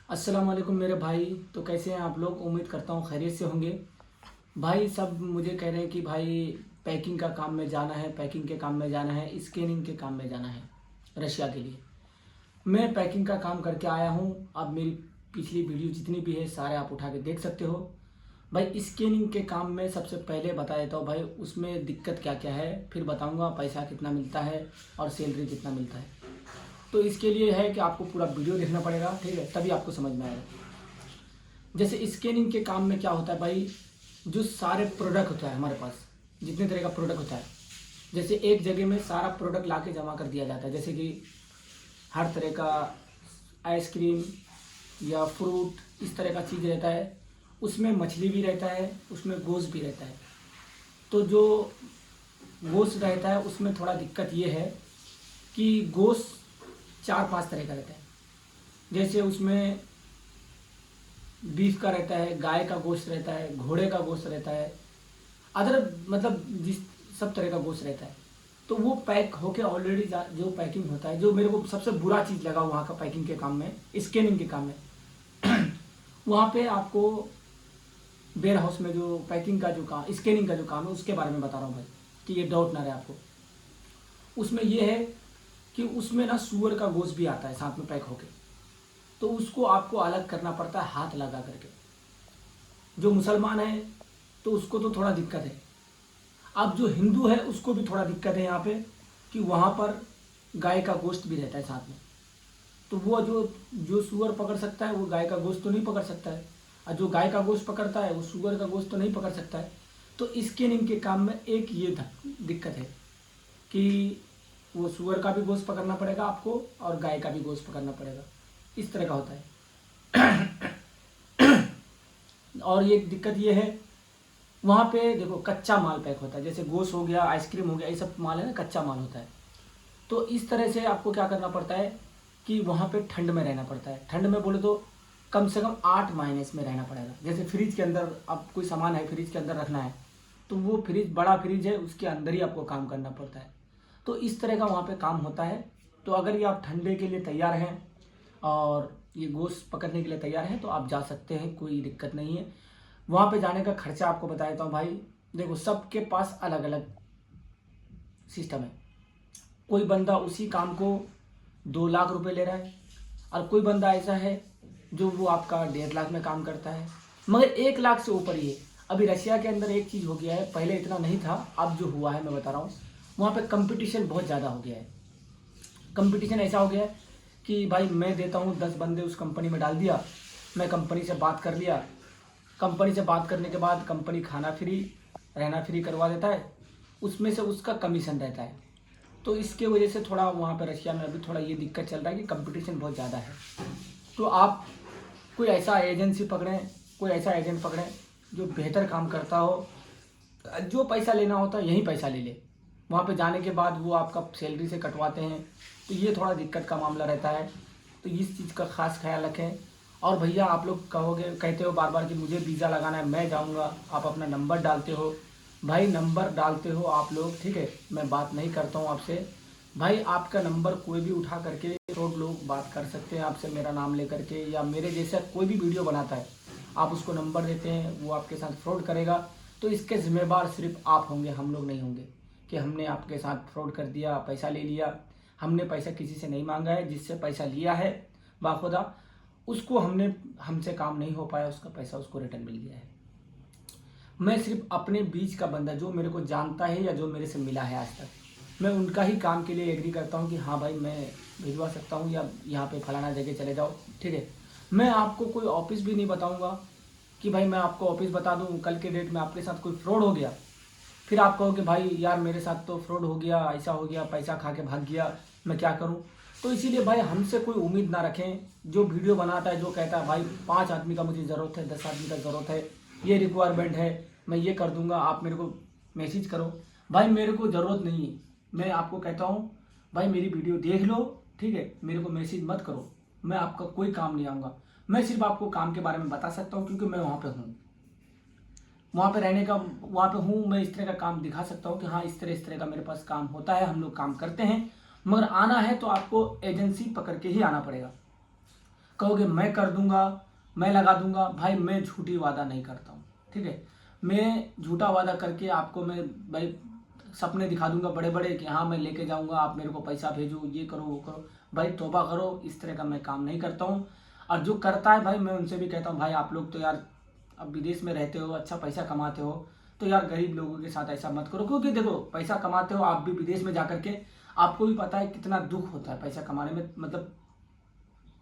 अस्सलाम वालेकुम मेरे भाई। तो कैसे हैं आप लोग? उम्मीद करता हूँ खैरियत से होंगे। भाई सब मुझे कह रहे हैं कि भाई पैकिंग का काम में जाना है, पैकिंग के काम में जाना है, स्कैनिंग के काम में जाना है रशिया के लिए। मैं पैकिंग का काम करके आया हूँ। अब मेरी पिछली वीडियो जितनी भी है सारे आप उठा के देख सकते हो। भाई स्कैनिंग के काम में सबसे पहले बता देता हूँ भाई उसमें दिक्कत क्या क्या है, फिर बताऊँगा पैसा कितना मिलता है और सैलरी कितना मिलता है। तो इसके लिए है कि आपको पूरा वीडियो देखना पड़ेगा, ठीक है, तभी आपको समझ में आएगा। जैसे स्कैनिंग के काम में क्या होता है भाई, जो सारे प्रोडक्ट होता है हमारे पास, जितने तरह का प्रोडक्ट होता है, जैसे एक जगह में सारा प्रोडक्ट ला के जमा कर दिया जाता है। जैसे कि हर तरह का आइसक्रीम या फ्रूट इस तरह का चीज़ रहता है, उसमें मछली भी रहता है, उसमें गोश्त भी रहता है। तो जो गोश्त रहता है उसमें थोड़ा दिक्कत ये है कि गोश्त 4-5 तरह का रहता है। जैसे उसमें बीफ का रहता है, गाय का गोश्त रहता है, घोड़े का गोश्त रहता है, अदर मतलब जिस सब तरह का गोश्त रहता है। तो वो पैक होके ऑलरेडी जो पैकिंग होता है, जो मेरे को सबसे बुरा चीज़ लगा वहाँ का पैकिंग के काम में, स्कैनिंग के काम में वहाँ पे आपको वेयर हाउस में जो पैकिंग का जो काम, स्कैनिंग का जो काम है उसके बारे में बता रहा हूँ भाई, कि ये डाउट ना रहे आपको। उसमें ये है कि उसमें ना सूअर का गोश्त भी आता है साथ में पैक होके, तो उसको आपको अलग करना पड़ता है हाथ लगा करके। जो मुसलमान है तो उसको तो थोड़ा दिक्कत है। अब जो हिंदू है उसको भी थोड़ा दिक्कत है यहाँ पे, कि वहाँ पर गाय का गोश्त भी रहता है साथ में। तो वो जो जो सूअर पकड़ सकता है वो गाय का गोश्त तो नहीं पकड़ सकता है, और जो गाय का गोश्त पकड़ता है वो सूअर का गोश्त तो नहीं पकड़ सकता है। तो स्कैनिंग के काम में एक ये दिक्कत है कि वो सूअर का भी गोश्त पकड़ना पड़ेगा आपको और गाय का भी गोश्त पकड़ना पड़ेगा, इस तरह का होता है। और ये दिक्कत ये है, वहाँ पे देखो कच्चा माल पैक होता है, जैसे गोश्त हो गया, आइसक्रीम हो गया, ये सब माल है ना, कच्चा माल होता है। तो इस तरह से आपको क्या करना पड़ता है कि वहाँ पे ठंड में रहना पड़ता है। ठंड में बोले तो कम से कम 8 माइनस में रहना पड़ेगा। जैसे फ्रिज के अंदर अब कोई सामान है फ्रिज के अंदर रखना है, तो वो फ्रिज बड़ा फ्रिज है, उसके अंदर ही आपको काम करना पड़ता है। तो इस तरह का वहाँ पे काम होता है। तो अगर ये आप ठंडे के लिए तैयार हैं और ये गोश्त पकड़ने के लिए तैयार हैं तो आप जा सकते हैं, कोई दिक्कत नहीं है। वहाँ पे जाने का खर्चा आपको बता देता हूँ भाई। देखो सबके पास अलग अलग सिस्टम है। कोई बंदा उसी काम को 2 लाख रुपए ले रहा है, और कोई बंदा ऐसा है जो वो आपका 1.5 लाख में काम करता है, मगर 1 लाख से ऊपर ही है। अभी रशिया के अंदर एक चीज़ हो गया है, पहले इतना नहीं था, अब जो हुआ है मैं बता रहा हूँ। वहाँ पे कंपटीशन बहुत ज़्यादा हो गया है। कंपटीशन ऐसा हो गया है कि भाई मैं देता हूँ 10 बंदे उस कंपनी में डाल दिया, मैं कंपनी से बात कर लिया, कंपनी से बात करने के बाद कंपनी खाना फ्री रहना फ्री करवा देता है, उसमें से उसका कमीशन रहता है। तो इसके वजह से थोड़ा वहाँ पे रशिया में अभी थोड़ा ये दिक्कत चल रहा है कि कंपटीशन बहुत ज़्यादा है। तो आप कोई ऐसा एजेंसी पकड़ें, कोई ऐसा एजेंट पकड़ें जो बेहतर काम करता हो, जो पैसा लेना होता है यहीं पैसा ले ले। वहाँ पे जाने के बाद वो आपका सैलरी से कटवाते हैं, तो ये थोड़ा दिक्कत का मामला रहता है। तो इस चीज़ का खास ख्याल रखें। और भैया आप लोग कहते हो बार बार कि मुझे वीज़ा लगाना है, मैं जाऊँगा, आप अपना नंबर डालते हो। भाई नंबर डालते हो आप लोग, ठीक है, मैं बात नहीं करता हूँ आपसे। भाई आपका नंबर कोई भी उठा करके फ्रॉड लोग बात कर सकते हैं आपसे, मेरा नाम लेकर के, या मेरे जैसा कोई भी वीडियो बनाता है, आप उसको नंबर देते हैं, वो आपके साथ फ्रॉड करेगा। तो इसके ज़िम्मेदार सिर्फ आप होंगे, हम लोग नहीं होंगे कि हमने आपके साथ फ्रॉड कर दिया, पैसा ले लिया। हमने पैसा किसी से नहीं मांगा है, जिससे पैसा लिया है बाखुदा उसको हमसे काम नहीं हो पाया, उसका पैसा उसको रिटर्न मिल गया है। मैं सिर्फ अपने बीच का बंदा जो मेरे को जानता है या जो मेरे से मिला है आज तक, मैं उनका ही काम के लिए एग्री करता हूँ कि हाँ भाई मैं भिजवा सकता हूँ, या यहाँ पे फलाना जगह चले जाओ, ठीक है। मैं आपको कोई ऑफिस भी नहीं बताऊँगा कि भाई मैं आपको ऑफिस बता दूँ, कल के डेट में आपके साथ कोई फ्रॉड हो गया, फिर आप कहो कि भाई यार मेरे साथ तो फ्रॉड हो गया, ऐसा हो गया, पैसा खा के भाग गया, मैं क्या करूँ। तो इसीलिए भाई हमसे कोई उम्मीद ना रखें। जो वीडियो बनाता है, जो कहता है भाई 5 आदमी का मुझे ज़रूरत है, 10 आदमी का ज़रूरत है, ये रिक्वायरमेंट है, मैं ये कर दूंगा, आप मेरे को मैसेज करो। भाई मेरे को ज़रूरत नहीं है। मैं आपको कहता हूँ भाई मेरी वीडियो देख लो, ठीक है, मेरे को मैसेज मत करो, मैं आपका कोई काम नहीं आऊँगा। मैं सिर्फ आपको काम के बारे में बता सकता हूँ क्योंकि मैं वहाँ पर हूँ, वहाँ पे रहने का, वहाँ पे हूँ, मैं इस तरह का काम दिखा सकता हूँ कि हाँ इस तरह का मेरे पास काम होता है, हम लोग काम करते हैं। मगर आना है तो आपको एजेंसी पकड़ के ही आना पड़ेगा। कहोगे मैं कर दूंगा, मैं लगा दूंगा, भाई मैं झूठी वादा नहीं करता हूँ, ठीक है। मैं झूठा वादा करके आपको मैं भाई सपने दिखा दूंगा बड़े बड़े कि हाँ मैं लेके जाऊंगा, आप मेरे को पैसा भेजो, ये करो वो करो, भाई तौबा करो, इस तरह का मैं काम नहीं करता हूँ। और जो करता है भाई मैं उनसे भी कहता हूँ, भाई आप लोग तो यार अब विदेश में रहते हो, अच्छा पैसा कमाते हो, तो यार गरीब लोगों के साथ ऐसा मत करो। क्योंकि देखो पैसा कमाते हो आप भी विदेश में जा करके, आपको भी पता है कितना दुख होता है पैसा कमाने में, मतलब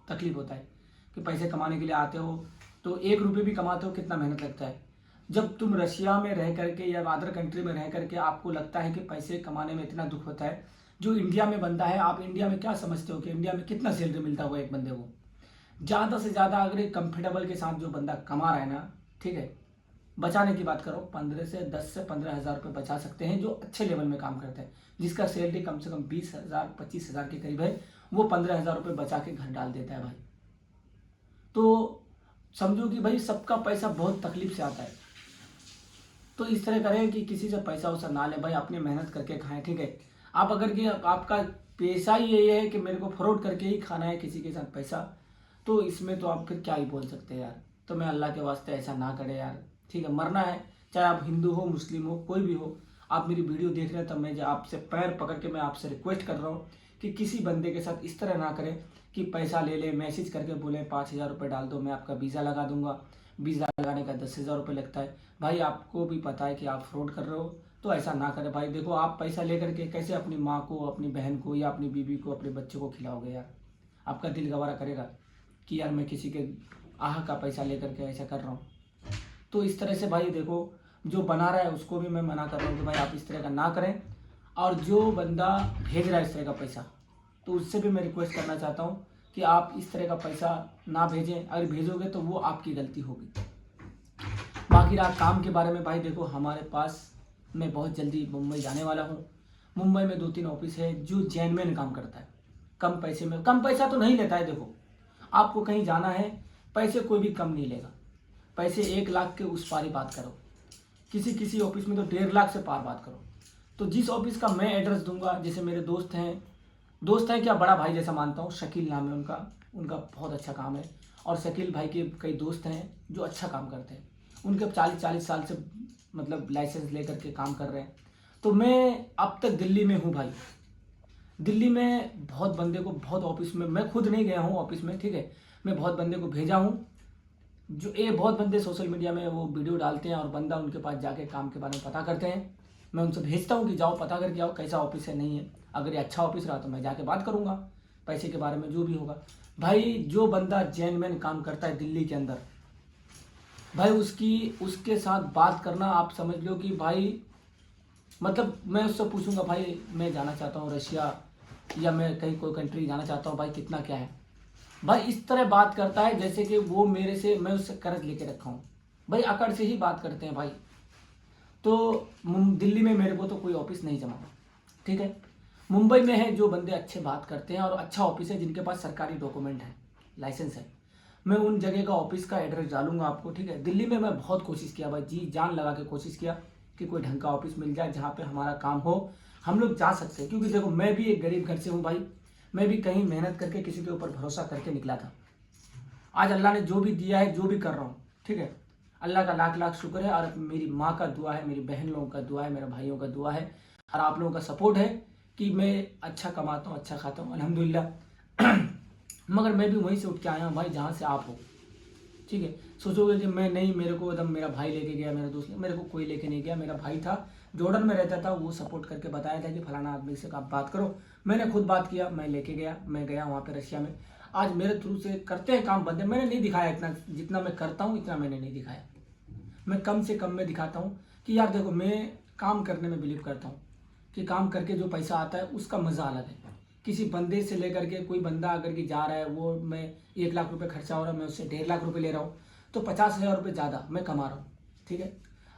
तकलीफ होता है कि पैसे कमाने के लिए आते हो तो 1 रुपये भी कमाते हो कितना मेहनत लगता है। जब तुम रशिया में रह करके या अदर कंट्री में रह करके आपको लगता है कि पैसे कमाने में इतना दुख होता है, जो इंडिया में बनता है, आप इंडिया में क्या समझते हो कि इंडिया में कितना सैलरी मिलता होगा एक बंदे को? ज़्यादा से ज़्यादा अगर एक कंफर्टेबल के साथ जो बंदा कमा रहा है ना, ठीक है, बचाने की बात करो 10 से 15 हज़ार रुपये बचा सकते हैं जो अच्छे लेवल में काम करते हैं, जिसका सैलरी कम से कम 20 हज़ार 25 हज़ार के करीब है, वो 15 हज़ार रुपये बचा के घर डाल देता है भाई। तो समझो कि भाई सबका पैसा बहुत तकलीफ से आता है। तो इस तरह करें कि किसी से पैसा वैसा ना ले भाई, अपनी मेहनत करके खाएं, ठीक है। आप अगर कि आपका पेशा ही यही है कि मेरे को फ्रॉड करके ही खाना है किसी के साथ पैसा, तो इसमें तो आप फिर क्या ही बोल सकते हैं यार। तो मैं अल्लाह के वास्ते ऐसा ना करे यार, ठीक है। मरना है, चाहे आप हिंदू हो, मुस्लिम हो, कोई भी हो, आप मेरी वीडियो देख रहे हैं, तब मैं आपसे पैर पकड़ के मैं आपसे रिक्वेस्ट कर रहा हूँ कि किसी बंदे के साथ इस तरह ना करें कि पैसा ले ले, मैसेज करके बोले 5 हज़ार रुपये डाल दो, मैं आपका वीज़ा लगा दूंगा। वीज़ा लगाने का 10 हज़ार रुपये लगता है। भाई आपको भी पता है कि आप फ्रॉड कर रहे हो, तो ऐसा ना करें भाई। देखो आप पैसा लेकर के कैसे अपनी माँ को, अपनी बहन को या अपनी बीवी को, अपने बच्चे को खिलाओगे यार? आपका दिल गवारा करेगा कि यार मैं किसी के आह का पैसा लेकर के ऐसा कर रहा हूँ? तो इस तरह से भाई देखो, जो बना रहा है उसको भी मैं मना कर रहा हूँ कि भाई आप इस तरह का ना करें। और जो बंदा भेज रहा है इस तरह का पैसा, तो उससे भी मैं रिक्वेस्ट करना चाहता हूँ कि आप इस तरह का पैसा ना भेजें। अगर भेजोगे तो वो आपकी गलती होगी। बाकी रहा काम के बारे में, भाई देखो हमारे पास, मैं बहुत जल्दी मुंबई जाने वाला हूँ। मुंबई में 2-3 ऑफिस है जो जेन्युइन काम करता है, कम पैसे में। कम पैसा तो नहीं लेता है, देखो आपको कहीं जाना है, पैसे कोई भी कम नहीं लेगा। पैसे 1 लाख के उस पार ही बात करो, किसी किसी ऑफिस में तो 1.5 लाख से पार बात करो। तो जिस ऑफिस का मैं एड्रेस दूंगा, जैसे मेरे दोस्त हैं क्या, बड़ा भाई जैसा मानता हूँ, शकील नाम है उनका, उनका बहुत अच्छा काम है। और शकील भाई के कई दोस्त हैं जो अच्छा काम करते हैं, उनके 40-40 साल से मतलब लाइसेंस लेकर के काम कर रहे हैं। तो मैं अब तक दिल्ली में हूँ भाई, दिल्ली में बहुत बंदे को, बहुत ऑफिस में, मैं खुद नहीं गया हूँ ऑफिस में, ठीक है, मैं बहुत बंदे को भेजा हूँ। जो ये बहुत बंदे सोशल मीडिया में वो वीडियो डालते हैं और बंदा उनके पास जाके काम के बारे में पता करते हैं। मैं उनसे भेजता हूँ कि जाओ पता करके आओ कैसा ऑफिस है, नहीं है। अगर ये अच्छा ऑफिस रहा तो मैं जाके बात करूँगा पैसे के बारे में, जो भी होगा। भाई जो बंदा जेन्युइन काम करता है दिल्ली के अंदर, भाई उसके साथ बात करना, आप समझ लो कि भाई, मतलब मैं उससे पूछूंगा भाई मैं जाना चाहता हूँ रशिया, या मैं कहीं कोई कंट्री जाना चाहता हूँ, भाई कितना क्या है। भाई इस तरह बात करता है जैसे कि वो मेरे से, मैं उससे कर्ज लेके रखा हूँ। भाई अकड़ से ही बात करते हैं भाई। तो दिल्ली में मेरे को तो कोई ऑफिस नहीं जमा, ठीक है। मुंबई में है जो बंदे अच्छे बात करते हैं और अच्छा ऑफिस है, जिनके पास सरकारी डॉक्यूमेंट है, लाइसेंस है, मैं उन जगह का ऑफिस का एड्रेस डालूंगा आपको, ठीक है। दिल्ली में मैं बहुत कोशिश किया भाई, जी जान लगा के कोशिश किया कि कोई ढंग का ऑफिस मिल जाए जहाँ पे हमारा काम हो, हम लोग जा सकते हैं। क्योंकि देखो मैं भी एक गरीब घर से हूँ भाई, मैं भी कहीं मेहनत करके किसी के ऊपर भरोसा करके निकला था। आज अल्लाह ने जो भी दिया है, जो भी कर रहा हूँ, ठीक है, अल्लाह का लाख लाख शुक्र है। और मेरी माँ का दुआ है, मेरी बहन लोगों का दुआ है, मेरे भाइयों का दुआ है, और आप लोगों का सपोर्ट है कि मैं अच्छा कमाता हूँ, अच्छा खाता हूँ, अल्हम्दुलिल्लाह। मगर मैं भी वहीं से उठ के आया हूँ भाई जहाँ से आप हो, ठीक है। सोचोगे कि मैं नहीं, मेरे को एकदम मेरा भाई लेके गया, मेरा दोस्त, मेरे को कोई लेके नहीं गया। मेरा भाई था, जॉर्डन में रहता था, वो सपोर्ट करके बताया था कि फलाना आदमी से आप बात करो। मैंने खुद बात किया, मैं लेके गया, मैं गया वहाँ पे रशिया में। आज मेरे थ्रू से करते हैं काम बंदे, मैंने नहीं दिखाया इतना, जितना मैं करता हूँ इतना मैंने नहीं दिखाया। मैं कम से कम में दिखाता हूँ कि यार देखो मैं काम करने में बिलीव करता हूँ कि काम करके जो पैसा आता है उसका मज़ा अलग है। किसी बंदे से लेकर के, कोई बंदा अगर कि जा रहा है, वो मैं 1 लाख रुपए खर्चा हो रहा है, मैं उससे 1.5 लाख रुपए ले रहा हूँ, तो 50,000 रुपये ज़्यादा मैं कमा रहा हूँ, ठीक है।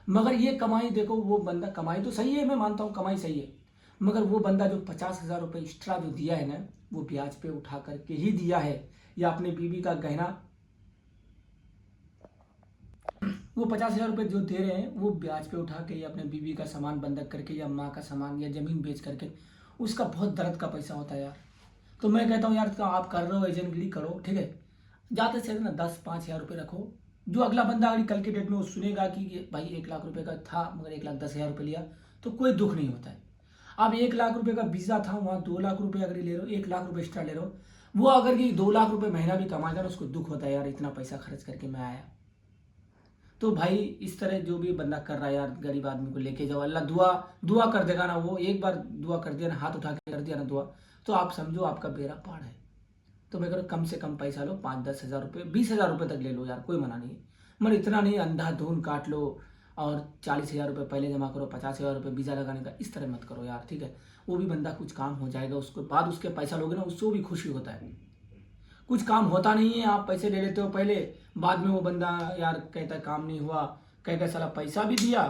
मगर ये कमाई देखो, वो बंदा कमाई तो सही है, मैं मानता हूँ कमाई सही है, मगर वो बंदा जो 50,000 रुपये एक्स्ट्रा जो दिया है ना, वो ब्याज पे उठा करके ही दिया है, या अपनी बीवी का गहना, वो 50,000 रुपये जो दे रहे हैं वो ब्याज पे उठा के, या अपने बीवी का सामान बंधक करके, या माँ का सामान या ज़मीन बेच करके, उसका बहुत दर्द का पैसा होता है यार। तो मैं कहता हूँ यार, आप कर रहे हो एजेंटगिरी करो, ठीक है, ज़्यादा से ज़्यादा ना 10-5 हज़ार रुपये रखो। जो अगला बंदा अगर कल के डेट में वो सुनेगा कि ये भाई 1 लाख रुपए का था मगर 1,10,000 रुपये लिया, तो कोई दुख नहीं होता है। अब 1 लाख रुपए का वीज़ा था, वहाँ 2 लाख रुपए अगर ले रहे हो, 1 लाख रुपए एक्स्ट्रा ले रहे हो, वो अगर ये 2 लाख रुपए महीना भी कमाएगा ना, उसको दुख होता है यार इतना पैसा खर्च करके मैं आया। तो भाई इस तरह जो भी बंदा कर रहा है यार, गरीब आदमी को लेके जाओ, अल्लाह दुआ दुआ कर देगा ना। वो एक बार दुआ कर दिया ना, हाथ उठा के कर दिया ना दुआ, तो आप समझो आपका बेड़ा पार है। तो मैं कह रहा हूँ कम से कम पैसा लो, 5-10 हज़ार रुपये, 20 हज़ार रुपये तक ले लो यार, कोई मना नहीं है। मगर इतना नहीं अंधाधुन काट लो और 40 हज़ार रुपये पहले जमा करो, 50 हज़ार रुपये वीज़ा लगाने का, इस तरह मत करो यार, ठीक है। वो भी बंदा कुछ काम हो जाएगा, उसके बाद उसके पैसा लोगे ना, उससे भी खुशी होता है। कुछ काम होता नहीं है, आप पैसे ले लेते हो पहले, बाद में वो बंदा यार कहता है काम नहीं हुआ, कह साला पैसा भी दिया,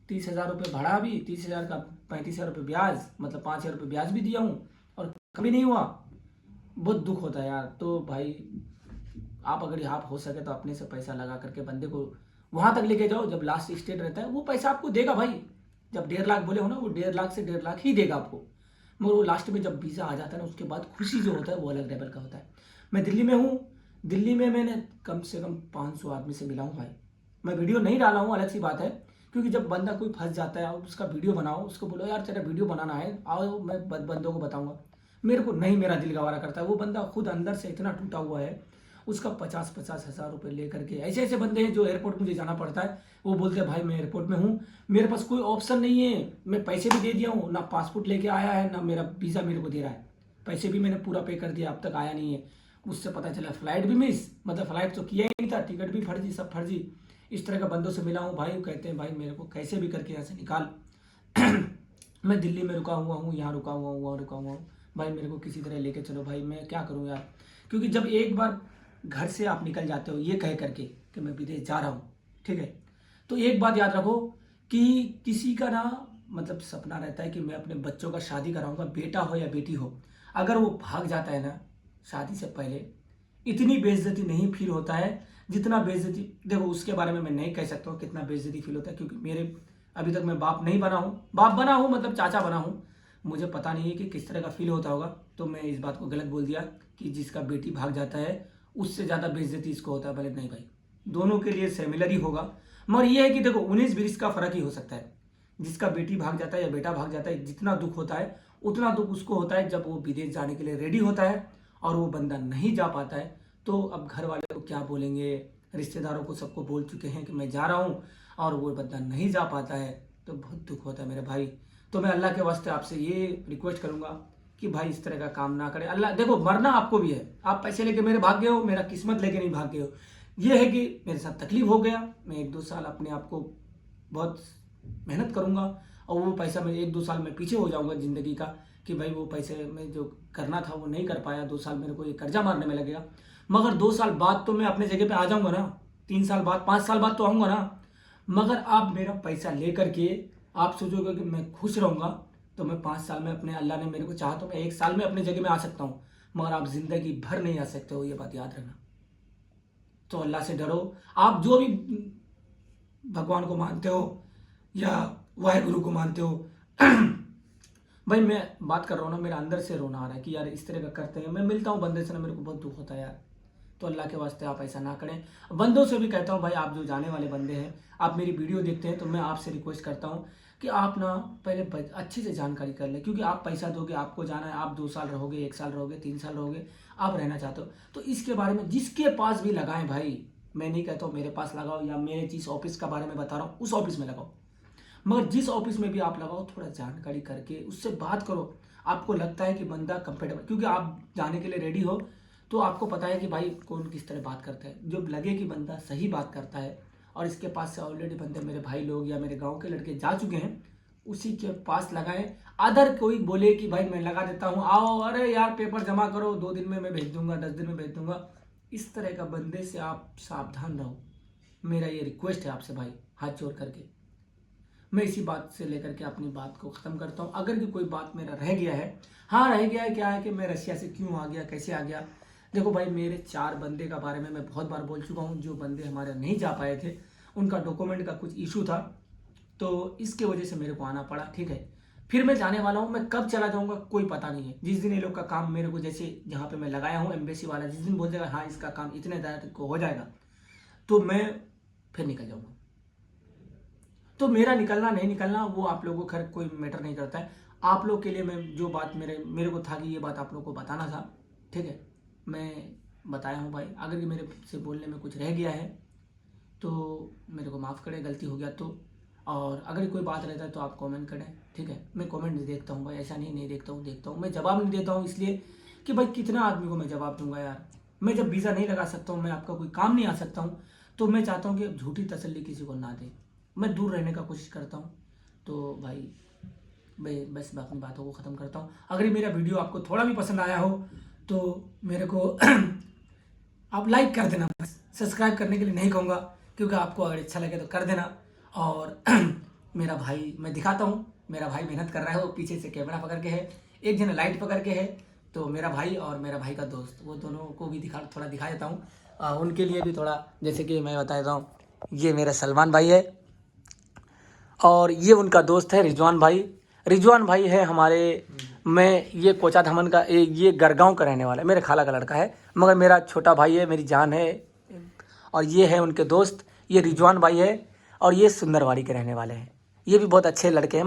30 हज़ार रुपये भाड़ा भी, 30 हज़ार का 35 हज़ार रुपये ब्याज, मतलब 5 हज़ार रुपये ब्याज भी दिया हूँ और कभी नहीं हुआ। बहुत दुख होता है यार। तो भाई आप अगर यहाँ हो सके तो अपने से पैसा लगा करके बंदे को वहां तक लेके जाओ, जब लास्ट स्टेट रहता है वो पैसा आपको देगा भाई। जब 1.5 लाख बोले हो ना, वो 1.5 लाख से 1.5 लाख ही देगा आपको। मगर वो लास्ट में जब वीज़ा आ जाता है ना, उसके बाद खुशी जो होता है वो अलग लेवल का होता है। मैं दिल्ली में हूँ, दिल्ली में मैंने कम से कम 500 आदमी से मिला हूँ भाई। मैं वीडियो नहीं डाला हूँ, अलग सी बात है, क्योंकि जब बंदा कोई फंस जाता है और उसका वीडियो बनाओ, उसको बोलो यार तेरा वीडियो बनाना है, आओ मैं बंदों को बताऊंगा, मेरे को नहीं, मेरा दिल गवारा करता है। वो बंदा खुद अंदर से इतना टूटा हुआ है, उसका 50-50 हज़ार रुपये लेकर के, ऐसे ऐसे बंदे हैं जो एयरपोर्ट मुझे जाना पड़ता है, वो बोलते हैं भाई मैं एयरपोर्ट में हूँ, मेरे पास कोई ऑप्शन नहीं है, मैं पैसे भी दे दिया हूँ, ना पासपोर्ट लेके आया है, ना मेरा वीज़ा मेरे को दे रहा है, पैसे भी मैंने पूरा पे कर दिया, अब तक आया नहीं है। उससे पता चला फ्लाइट भी मिस, मतलब फ्लाइट तो किया ही नहीं था, टिकट भी फर्जी, सब फर्जी। इस तरह का बंदों से मिला हूँ भाई, वो कहते हैं भाई मेरे को कैसे भी करके यहाँ से निकाल। मैं दिल्ली में रुका हुआ हूँ, यहाँ रुका हुआ हूँ, वहाँ रुका हुआ हूँ, भाई मेरे को किसी तरह लेके चलो भाई, मैं क्या करूँ यार। क्योंकि जब एक बार घर से आप निकल जाते हो ये कह करके कि मैं विदेश जा रहा हूँ, ठीक है, तो एक बात याद रखो कि किसी का ना मतलब सपना रहता है कि मैं अपने बच्चों का शादी कराऊंगा, बेटा हो या बेटी हो, अगर वो भाग जाता है ना शादी से पहले, इतनी बेइज्जती नहीं फील होता है जितना बेइज्जती, देखो उसके बारे में मैं नहीं कह सकता हूँ कितना बेइज्जती फील होता है, क्योंकि मेरे अभी तक मैं बाप नहीं बना हूँ, बाप बना हूँ मतलब चाचा बना हूँ, मुझे पता नहीं है कि किस तरह का फील होता होगा। तो मैं इस बात को गलत बोल दिया कि जिसका बेटी भाग जाता है उससे ज़्यादा बेइज्जती इसको होता है, भले नहीं भाई, दोनों के लिए सिमिलर ही होगा। मगर ये है कि देखो 19-20 का फर्क ही हो सकता है। जिसका बेटी भाग जाता है या बेटा भाग जाता है, जितना दुख होता है उतना दुख उसको होता है जब वो विदेश जाने के लिए रेडी होता है और वो बंदा नहीं जा पाता है। तो अब घर वाले को क्या बोलेंगे, रिश्तेदारों को सबको बोल चुके हैं कि मैं जा रहा हूँ और वो बंदा नहीं जा पाता है, तो बहुत दुख होता है मेरे भाई। तो मैं अल्लाह के वास्ते आपसे ये रिक्वेस्ट करूंगा कि भाई इस तरह का काम ना करें। अल्लाह देखो मरना आपको भी है, आप पैसे लेके मेरे भाग गए हो, मेरा किस्मत लेके नहीं भाग गए हो। ये है कि मेरे साथ तकलीफ हो गया, मैं 1-2 साल अपने आप को बहुत मेहनत करूंगा और वो पैसा मैं 1-2 साल में पीछे हो जाऊंगा ज़िंदगी का, कि भाई वो पैसे में जो करना था वो नहीं कर पाया, 2 साल मेरे को ये कर्जा मारने में लगेगा। मगर 2 साल बाद तो मैं अपने जगह पे आ जाऊंगा ना, 3 साल बाद, 5 साल बाद तो आऊंगा ना। मगर आप मेरा पैसा ले करके आप सोचोगे कि मैं खुश रहूंगा, तो मैं 5 साल में अपने, अल्लाह ने मेरे को चाहा तो मैं 1 साल में अपने जगह में आ सकता हूँ, मगर आप जिंदगी भर नहीं आ सकते हो, ये बात याद रखना। तो अल्लाह से डरो। आप जो भी भगवान को मानते हो या वाहेगुरु को मानते हो, भाई मैं बात कर रहा हूँ ना, मेरा अंदर से रोना आ रहा है कि यार इस तरह का करते हैं। मैं मिलता हूँ बंदे से ना, मेरे को बहुत दुख होता है यार। तो अल्लाह के वास्ते आप ऐसा ना करें। बंदों से भी कहता हूँ भाई, आप जो जाने वाले बंदे हैं, आप मेरी वीडियो देखते हैं, तो मैं आपसे रिक्वेस्ट करता हूँ कि आप ना पहले अच्छे से जानकारी कर लें, क्योंकि आप पैसा दोगे, आपको जाना है, आप 2 साल रहोगे, 1 साल रहोगे, 3 साल रहोगे, आप रहना चाहते हो, तो इसके बारे में जिसके पास भी लगाएं भाई। मैं नहीं कहता हूँ मेरे पास लगाओ या मेरे जिस ऑफिस का बारे में बता रहा हूँ उस ऑफिस में लगाओ, मगर जिस ऑफिस में भी आप लगाओ थोड़ा जानकारी करके उससे बात करो। आपको लगता है कि बंदा कंफर्टेबल, क्योंकि आप जाने के लिए रेडी हो तो आपको पता है कि भाई कौन किस तरह बात करता है, जो लगे कि बंदा सही बात करता है और इसके पास से ऑलरेडी बंदे मेरे भाई लोग या मेरे गांव के लड़के जा चुके हैं, उसी के पास लगाएं। अदर कोई बोले कि भाई मैं लगा देता हूँ, आओ, अरे यार पेपर जमा करो, 2 दिन में मैं भेज दूंगा, 10 दिन में भेज दूंगा, इस तरह का बंदे से आप सावधान रहो। मेरा ये रिक्वेस्ट है आपसे भाई, हाथ जोड़ करके। मैं इसी बात से लेकर के अपनी बात को ख़त्म करता हूँ। अगर कि कोई बात मेरा रह गया है, हाँ रह गया है, क्या है कि मैं रशिया से क्यों आ गया, कैसे आ गया। देखो भाई, मेरे 4 बंदे का बारे में मैं बहुत बार बोल चुका हूँ, जो बंदे हमारे नहीं जा पाए थे, उनका डॉक्यूमेंट का कुछ इशू था, तो इसके वजह से मेरे को आना पड़ा, ठीक है। फिर मैं जाने वाला हूँ, मैं कब चला जाऊँगा कोई पता नहीं है। जिस दिन ये लोग का काम मेरे को, जैसे जहाँ पे मैं लगाया हूँ एम्बेसी वाला, जिस दिन बोल देगा हाँ इसका काम इतने तारीख को हो जाएगा, तो मैं फिर निकल जाऊँगा। तो मेरा निकलना नहीं निकलना वो आप लोगों को खैर कोई मैटर नहीं करता है। आप लोग के लिए मैं जो बात मेरे को था कि ये बात आप लोग को बताना था, ठीक है, मैं बताया हूँ भाई। अगर ये मेरे से बोलने में कुछ रह गया है तो मेरे को माफ़ करें, गलती हो गया तो। और अगर कोई बात रहता है तो आप कमेंट करें, ठीक है। मैं कमेंट नहीं देखता हूँ भाई, ऐसा नहीं देखता हूँ। मैं जवाब नहीं देता हूँ इसलिए कि भाई कितना आदमी को मैं जवाब दूंगा यार। मैं जब वीज़ा नहीं लगा सकता हूँ, मैं आपका कोई काम नहीं आ सकता हूँ, तो मैं चाहता हूँ कि झूठी तसल्ली किसी को ना दे। मैं दूर रहने का कोशिश करता हूँ। तो भाई मैं बस अपनी बातों को ख़त्म करता हूँ। अगर ये मेरा वीडियो आपको थोड़ा भी पसंद आया हो तो मेरे को आप लाइक कर देना। बस सब्सक्राइब करने के लिए नहीं कहूँगा, क्योंकि आपको अगर अच्छा लगे तो कर देना। और मेरा भाई, मैं दिखाता हूँ, मेरा भाई मेहनत कर रहा है, वो पीछे से कैमरा पकड़ के है, एक जन लाइट पकड़ के है। तो मेरा भाई और मेरा भाई का दोस्त, वो दोनों को भी थोड़ा दिखा देता हूँ। उनके लिए भी थोड़ा, जैसे कि मैं बता देता हूँ, ये मेरा सलमान भाई है और ये उनका दोस्त है रिजवान भाई। रिजवान भाई है हमारे, मैं ये कोचा धमन का, ये गरगांव का रहने वाला है, मेरे खाला का लड़का है, मगर मेरा छोटा भाई है, मेरी जान है। और ये है उनके दोस्त, ये रिजवान भाई है और ये सुंदरवाड़ी के रहने वाले हैं। ये भी बहुत अच्छे लड़के हैं।